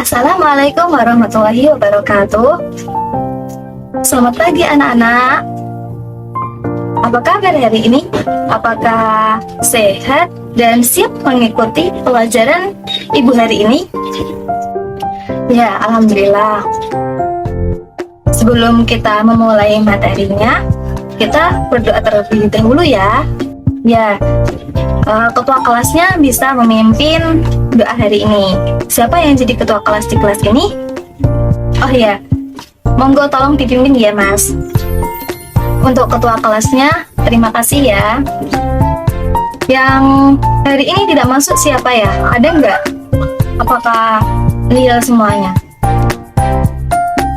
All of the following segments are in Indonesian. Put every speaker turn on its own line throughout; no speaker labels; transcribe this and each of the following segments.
Assalamualaikum warahmatullahi wabarakatuh. Selamat pagi anak-anak. Apa kabar hari ini? Apakah sehat dan siap mengikuti pelajaran Ibu hari ini? Ya, alhamdulillah. Sebelum kita memulai materinya, kita berdoa terlebih dahulu ya. Ketua kelasnya bisa memimpin doa hari ini. Siapa yang jadi ketua kelas di kelas ini? Oh ya, monggo tolong dipimpin ya Mas. Untuk ketua kelasnya, terima kasih ya. Yang hari ini tidak masuk siapa ya? Ada nggak? Apakah nihil semuanya?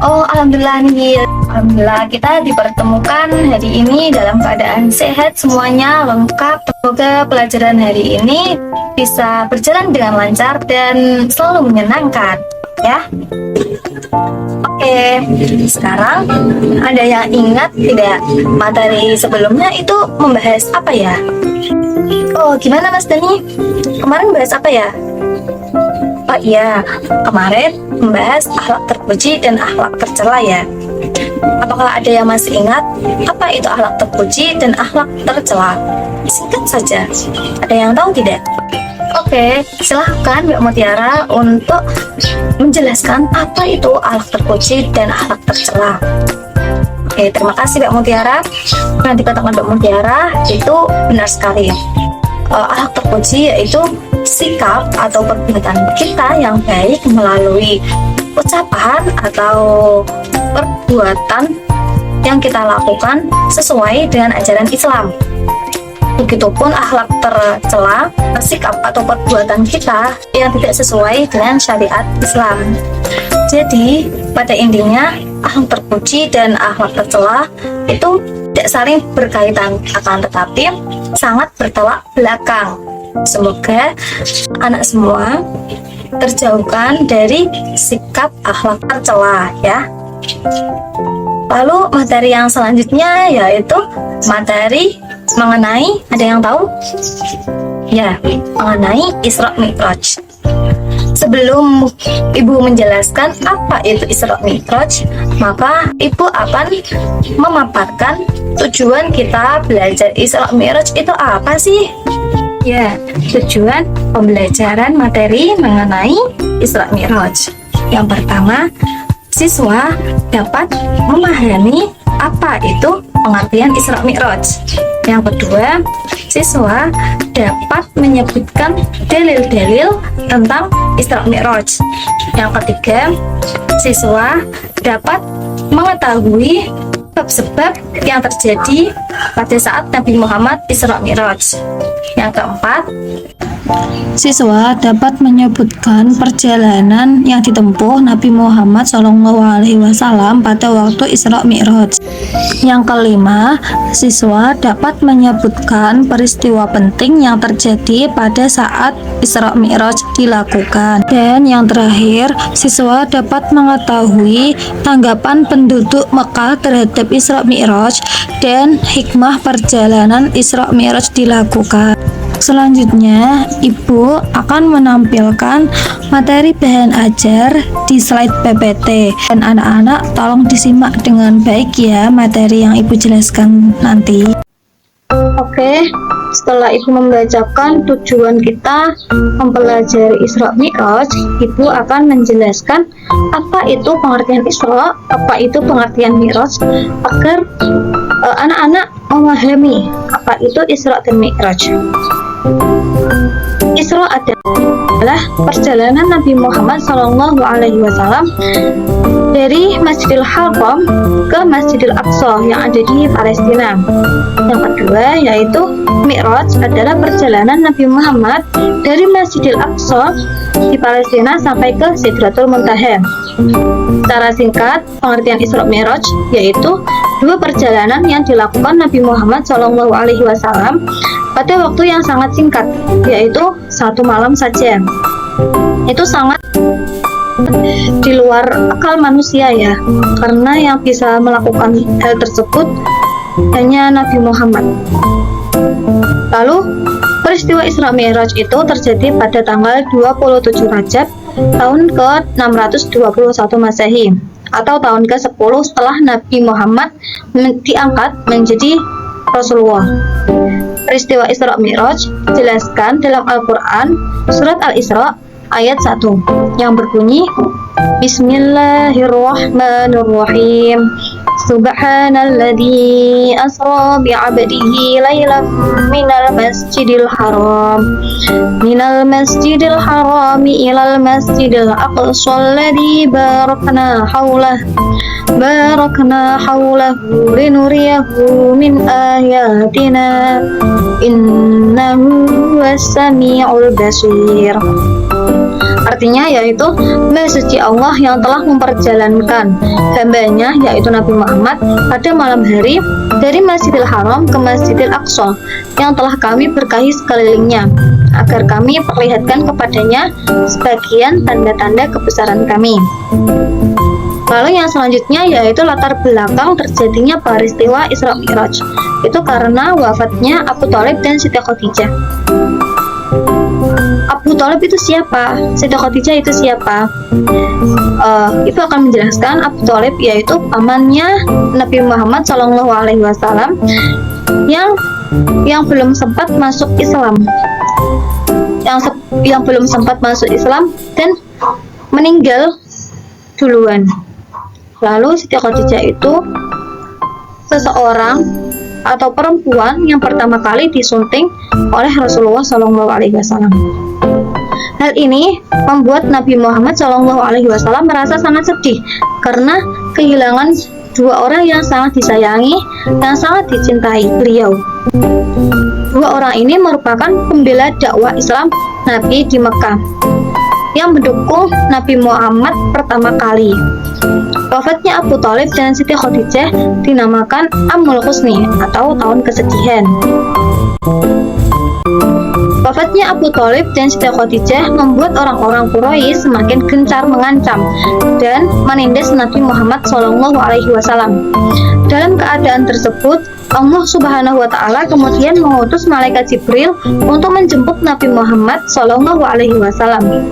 Oh, alhamdulillah nihil. Alhamdulillah kita dipertemukan hari ini dalam keadaan sehat semuanya, lengkap. Semoga pelajaran hari ini bisa berjalan dengan lancar dan selalu menyenangkan ya. Oke, sekarang ada yang ingat tidak materi sebelumnya itu membahas apa ya? Oh, gimana Mas Dani? Kemarin bahas apa ya? Oh iya, kemarin membahas akhlak terpuji dan akhlak tercela ya. Apakah ada yang masih ingat apa itu akhlak terpuji dan akhlak tercela? Singkat saja. Ada yang tahu tidak? Oke, silahkan Mbak Mutiara untuk menjelaskan apa itu akhlak terpuji dan akhlak tercela. Oke, terima kasih Mbak Mutiara. Yang dikatakan Mbak Mutiara itu benar sekali. Akhlak terpuji yaitu sikap atau perbuatan kita yang baik melalui ucapan atau perbuatan yang kita lakukan sesuai dengan ajaran Islam. Begitupun akhlak tercela, sikap atau perbuatan kita yang tidak sesuai dengan syariat Islam. Jadi, pada intinya akhlak terpuji dan akhlak tercela itu tidak saling berkaitan, akan tetapi sangat bertolak belakang. Semoga anak semua terjauhkan dari sikap akhlak tercela ya. Lalu materi yang selanjutnya yaitu materi mengenai, ada yang tahu? Ya, mengenai Isra Mi'raj. Sebelum Ibu menjelaskan apa itu Isra Mi'raj, maka Ibu akan memaparkan tujuan kita belajar Isra Mi'raj itu apa sih? Ya, tujuan pembelajaran materi mengenai Isra Mi'raj. Yang pertama, siswa dapat memahami apa itu pengertian Isra Mi'raj. Yang kedua, siswa dapat menyebutkan dalil-dalil tentang Isra Mi'raj. Yang ketiga, siswa dapat mengetahui sebab-sebab yang terjadi pada saat Nabi Muhammad Isra Mi'raj. Yang keempat,
siswa dapat menyebutkan perjalanan yang ditempuh Nabi Muhammad SAW pada waktu Isra Mi'raj. Yang kelima, siswa dapat menyebutkan peristiwa penting yang terjadi pada saat Isra Mi'raj dilakukan. Dan yang terakhir, siswa dapat mengetahui tanggapan penduduk Mekah terhadap Isra Mi'raj dan hikmah perjalanan Isra Mi'raj dilakukan. Selanjutnya, Ibu akan menampilkan materi bahan ajar di slide PPT. Dan anak-anak tolong disimak dengan baik ya materi yang Ibu jelaskan nanti.
Oke, setelah Ibu membacakan tujuan kita mempelajari Isra Mi'raj, Ibu akan menjelaskan apa itu pengertian Isra, apa itu pengertian Mi'raj, agar anak-anak memahami apa itu Isra dan Mi'raj. Isra adalah perjalanan Nabi Muhammad SAW dari Masjidil Haram ke Masjidil Aqsa yang ada di Palestina. Yang kedua yaitu Mi'raj adalah perjalanan Nabi Muhammad dari Masjidil Aqsa di Palestina sampai ke Sidratul Muntaha. Secara singkat, pengertian Isra Mi'raj yaitu dua perjalanan yang dilakukan Nabi Muhammad SAW pada waktu yang sangat singkat, yaitu 1 malam saja. Itu sangat di luar akal manusia ya, karena yang bisa melakukan hal tersebut hanya Nabi Muhammad. Lalu peristiwa Isra Mi'raj itu terjadi pada tanggal 27 Rajab
tahun ke-621 Masehi atau tahun ke-10 setelah Nabi Muhammad diangkat menjadi Rasulullah. Peristiwa Isra Mi'raj dijelaskan dalam Al-Quran surat Al-Isra ayat 1 yang berbunyi Bismillahirrahmanirrahim. Subhanalladzi asra bi'abdihi laylan minal masjidil harami ilal masjidil aqsa alladzi barakna haulahu linuriyahu min ayatina innahu was-sami'ul basir. Artinya yaitu Maha Suci Allah yang telah memperjalankan hambanya yaitu Nabi Muhammad pada malam hari dari Masjidil Haram ke Masjidil Aqsa yang telah kami berkahi sekelilingnya agar kami perlihatkan kepadanya sebagian tanda-tanda kebesaran kami. Lalu yang selanjutnya yaitu latar belakang terjadinya peristiwa Isra Mi'raj. Itu karena wafatnya Abu Thalib dan Siti Khadijah. Abu Thalib itu siapa? Siti Khadijah itu siapa? Itu akan menjelaskan Abu Thalib yaitu pamannya Nabi Muhammad SAW yang belum sempat masuk Islam, yang belum sempat masuk Islam dan meninggal duluan. Lalu Siti Khadijah itu seseorang atau perempuan yang pertama kali disunting oleh Rasulullah SAW. Hal ini membuat Nabi Muhammad SAW merasa sangat sedih karena kehilangan dua orang yang sangat disayangi dan sangat dicintai beliau. Dua orang ini merupakan pembela dakwah Islam Nabi di Mekah yang mendukung Nabi Muhammad pertama kali. Wafatnya Abu Thalib dan Siti Khadijah dinamakan Amul Husni atau tahun kesedihan. Wafatnya Abu Thalib dan Siti Khadijah membuat orang-orang Quraisy semakin gencar mengancam dan menindas Nabi Muhammad SAW. Dalam keadaan tersebut, Allah Subhanahu wa Ta'ala kemudian mengutus malaikat Jibril untuk menjemput Nabi Muhammad SAW.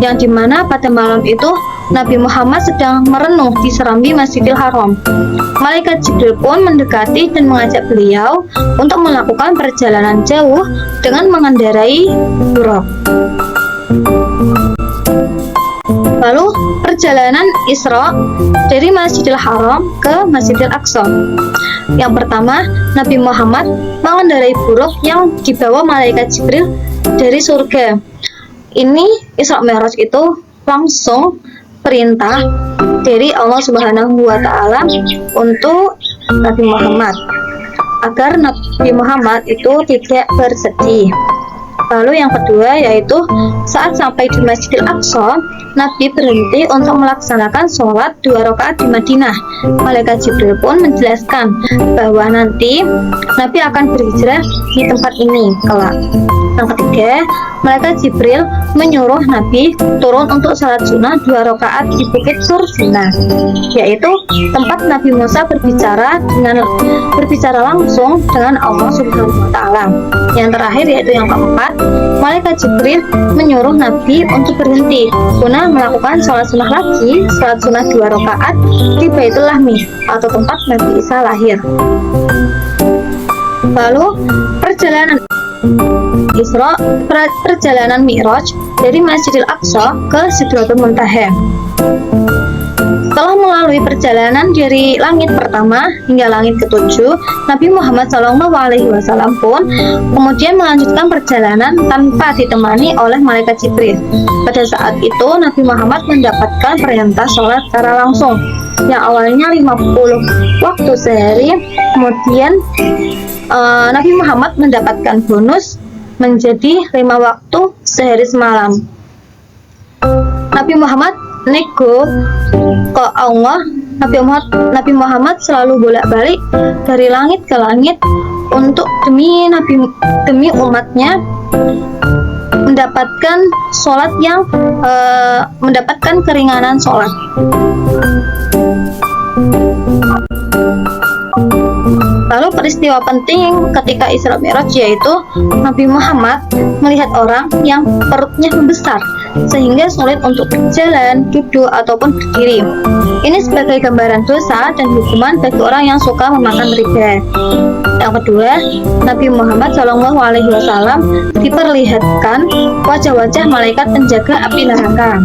Yang dimana pada malam itu Nabi Muhammad sedang merenung di serambi Masjidil Haram. Malaikat Jibril pun mendekati dan mengajak beliau untuk melakukan perjalanan jauh dengan mengendarai buraq. Lalu perjalanan Isra dari Masjidil Haram ke Masjidil Aqsa. Yang pertama, Nabi Muhammad mengendarai buraq yang dibawa malaikat Jibril dari surga. Ini Isra Mi'raj itu langsung perintah dari Allah Subhanahu wa Ta'ala untuk Nabi Muhammad agar Nabi Muhammad itu tidak bersedih. Lalu yang kedua yaitu saat sampai di Masjidil Aqsa, Nabi berhenti untuk melaksanakan sholat 2 rakaat di Madinah. Malaikat Jibril pun menjelaskan bahwa nanti Nabi akan berhijrah di tempat ini kelak. Yang ketiga, malaikat Jibril menyuruh Nabi turun untuk sholat sunnah 2 rakaat di Bukit Sur Sinah, yaitu tempat Nabi Musa berbicara langsung dengan Allah Subhanahu wa Ta'ala. Yang terakhir yaitu yang keempat, malaikat Jibril menyuruh Nabi untuk berhenti guna melakukan sholat sunnah lagi, sholat sunnah 2 rakaat di Baitul Lahmi atau tempat Nabi Isa lahir. Lalu perjalanan Isra, perjalanan Mi'raj dari Masjidil Aqsa ke Sidratul Muntaha. Setelah melalui perjalanan dari langit pertama hingga langit ketujuh, Nabi Muhammad SAW pun kemudian melanjutkan perjalanan tanpa ditemani oleh malaikat Jibril. Pada saat itu Nabi Muhammad mendapatkan perintah sholat secara langsung yang awalnya 50 waktu sehari, kemudian Nabi Muhammad mendapatkan bonus menjadi 5 waktu sehari semalam. Nabi Muhammad nego ke Allah. Nabi Muhammad selalu bolak-balik dari langit ke langit untuk demi umatnya mendapatkan sholat yang mendapatkan keringanan sholat. Lalu
peristiwa penting ketika Isra Mi'raj yaitu Nabi Muhammad melihat orang yang perutnya membesar sehingga sulit untuk berjalan, duduk, ataupun berdiri. Ini sebagai gambaran dosa dan hukuman bagi orang yang suka memakan riba. Yang kedua, Nabi Muhammad SAW diperlihatkan wajah-wajah malaikat penjaga api neraka.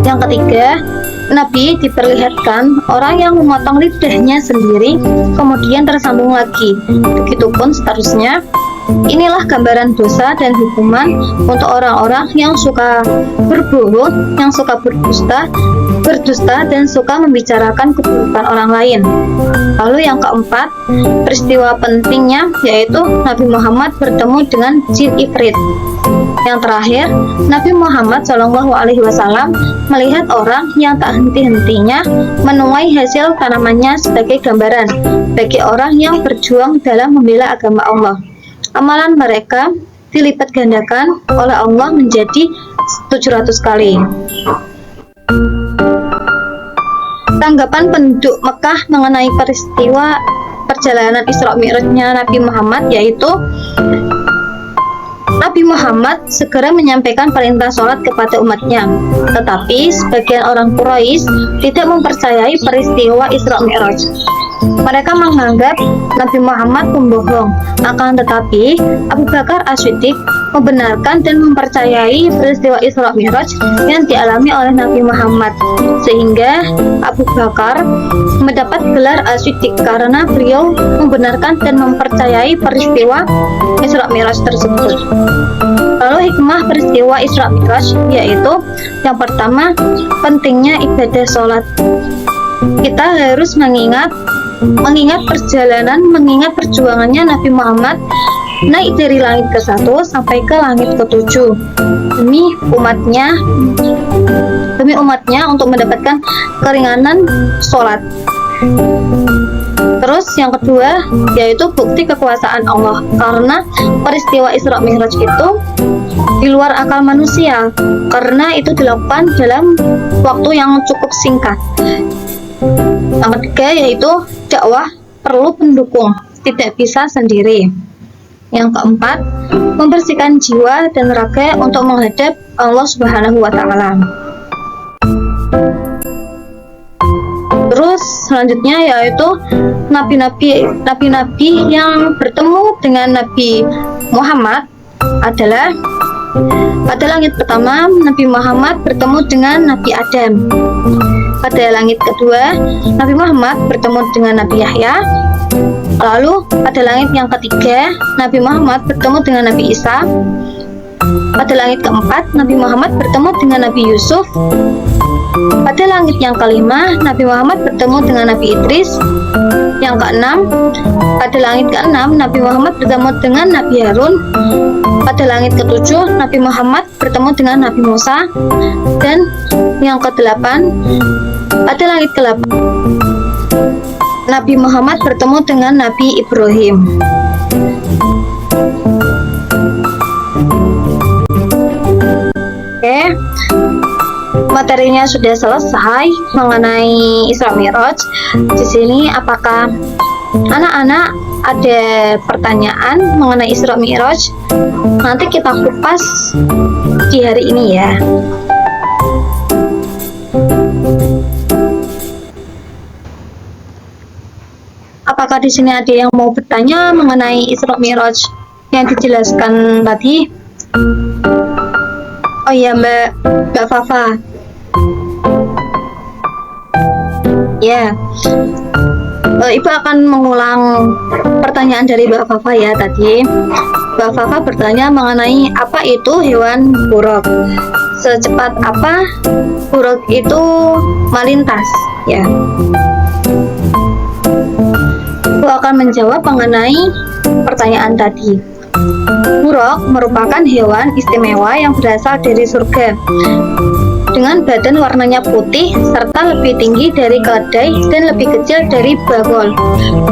Yang ketiga, Nabi diperlihatkan orang yang memotong lidahnya sendiri kemudian tersambung lagi. Begitupun seterusnya. Inilah gambaran dosa dan hukuman untuk orang-orang yang suka berbohong, yang suka berdusta dan suka membicarakan keburukan orang lain. Lalu yang keempat, peristiwa pentingnya yaitu Nabi Muhammad bertemu dengan jin Ifrit. Yang terakhir, Nabi Muhammad SAW melihat orang yang tak henti-hentinya menuai hasil tanamannya sebagai gambaran bagi orang yang berjuang dalam membela agama Allah. Amalan mereka dilipat gandakan oleh Allah menjadi 700 kali. Tanggapan penduduk Mekah mengenai peristiwa perjalanan Isra Mi'rajnya Nabi Muhammad yaitu Nabi Muhammad segera menyampaikan perintah sholat kepada umatnya. Tetapi sebagian orang Quraisy tidak mempercayai peristiwa Isra Mi'raj. Mereka menganggap Nabi Muhammad pembohong. Akan tetapi Abu Bakar As-Siddiq membenarkan dan mempercayai peristiwa Isra Mi'raj yang dialami oleh Nabi Muhammad, sehingga Abu Bakar mendapat gelar As-Siddiq karena beliau membenarkan dan mempercayai peristiwa Isra Mi'raj tersebut. Lalu hikmah peristiwa Isra Mi'raj yaitu yang pertama, pentingnya ibadah sholat. Kita harus mengingat perjalanan, mengingat perjuangannya Nabi Muhammad naik dari langit ke-1 sampai ke langit ke-7 demi umatnya untuk mendapatkan keringanan sholat. Terus yang kedua yaitu bukti kekuasaan Allah, karena peristiwa Isra Mi'raj itu di luar akal manusia, karena itu dilakukan dalam waktu yang cukup singkat. Yang ketiga yaitu dakwah perlu pendukung, tidak bisa sendiri. Yang keempat, membersihkan jiwa dan raga untuk menghadap Allah Subhanahu wa Ta'ala. Terus selanjutnya yaitu nabi-nabi yang bertemu dengan Nabi Muhammad adalah pada langit pertama Nabi Muhammad bertemu dengan Nabi Adam. Pada langit kedua Nabi Muhammad bertemu dengan Nabi Yahya. Lalu pada langit yang ketiga Nabi Muhammad bertemu dengan Nabi Isa. Pada langit keempat Nabi Muhammad bertemu dengan Nabi Yusuf. Pada langit yang kelima Nabi Muhammad bertemu dengan Nabi Idris. Yang keenam, pada langit keenam Nabi Muhammad bertemu dengan Nabi Harun. Pada langit ketujuh Nabi Muhammad bertemu dengan Nabi Musa. Dan yang kedelapan, pada langit ke-8 Nabi Muhammad bertemu dengan Nabi Ibrahim. Oke, materinya sudah selesai mengenai Isra Mi'raj. Di sini apakah anak-anak ada pertanyaan mengenai Isra Mi'raj? Nanti kita kupas di hari ini ya. Apakah di sini ada yang mau bertanya mengenai Isra Mi'raj yang dijelaskan tadi? Oh iya, Mbak Fafa. Ya, Ibu akan mengulang pertanyaan dari Mbak Fafa ya tadi. Mbak Fafa bertanya mengenai apa itu hewan buruk. Secepat apa buruk itu melintas? Ya. Ibu akan menjawab mengenai pertanyaan tadi. Buruk merupakan hewan istimewa yang berasal dari surga dengan badan warnanya putih serta lebih tinggi dari keledai dan lebih kecil dari bagol,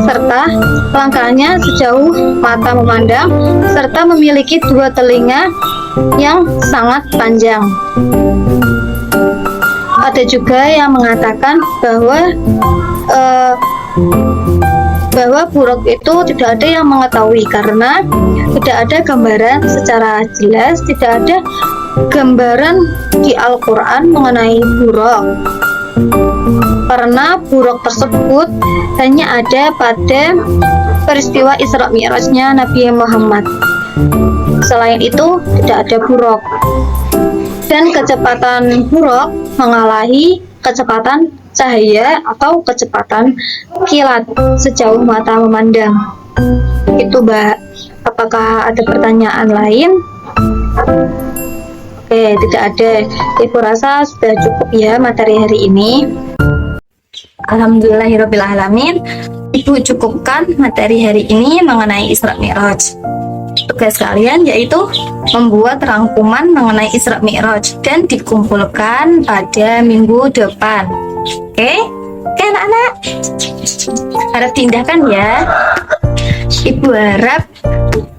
serta langkahnya sejauh mata memandang, serta memiliki 2 telinga yang sangat panjang. Ada juga yang mengatakan bahwa
bahwa buruk itu tidak ada yang mengetahui karena tidak ada gambaran secara jelas, tidak ada gambaran di Al-Quran mengenai buruk, karena buruk tersebut hanya ada pada peristiwa Isra Mi'rajnya Nabi Muhammad. Selain itu tidak ada buruk, dan kecepatan buruk mengalahi kecepatan cahaya atau kecepatan kilat sejauh mata memandang. Itu Mbak. Apakah ada pertanyaan lain? Oke, tidak ada. Ibu rasa sudah cukup ya materi hari ini.
Alhamdulillahirrabbilalamin. Ibu cukupkan materi hari ini mengenai Isra Mi'raj. Tugas kalian yaitu membuat rangkuman mengenai Isra Mi'raj dan dikumpulkan pada minggu depan. Oke anak-anak, harap diindahkan ya. Ibu harap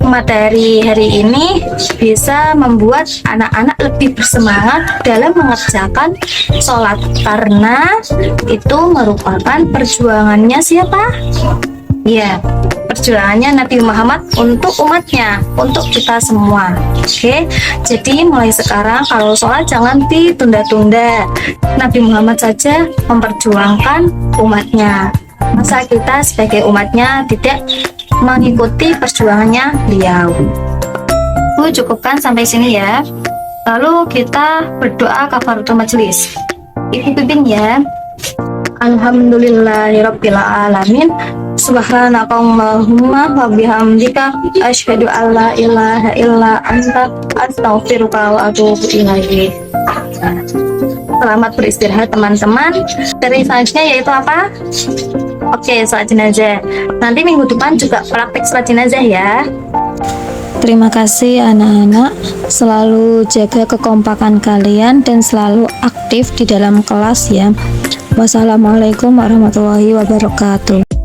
materi hari ini bisa membuat anak-anak lebih bersemangat dalam mengerjakan sholat, karena itu merupakan perjuangannya siapa? Ya, perjuangannya Nabi Muhammad untuk umatnya, untuk kita semua. Oke, jadi mulai sekarang kalau sholat jangan ditunda-tunda. Nabi Muhammad saja memperjuangkan umatnya. Masa kita sebagai umatnya tidak mengikuti perjuangannya beliau? Bu, cukupkan sampai sini ya. Lalu kita berdoa kafaratul majelis. Ibu pimpin ya. Alhamdulillahirabbil Subhanakallahumma wa bihamdika asyhadu an la ilaha illa anta astaghfiruka wa atubu ilaik. Selamat beristirahat teman-teman. Dari selanjutnya yaitu apa? Oke, sholat jenazah. Nanti minggu depan juga praktek sholat jenazah ya.
Terima kasih anak-anak, selalu jaga kekompakan kalian dan selalu aktif di dalam kelas ya. Wassalamualaikum warahmatullahi wabarakatuh.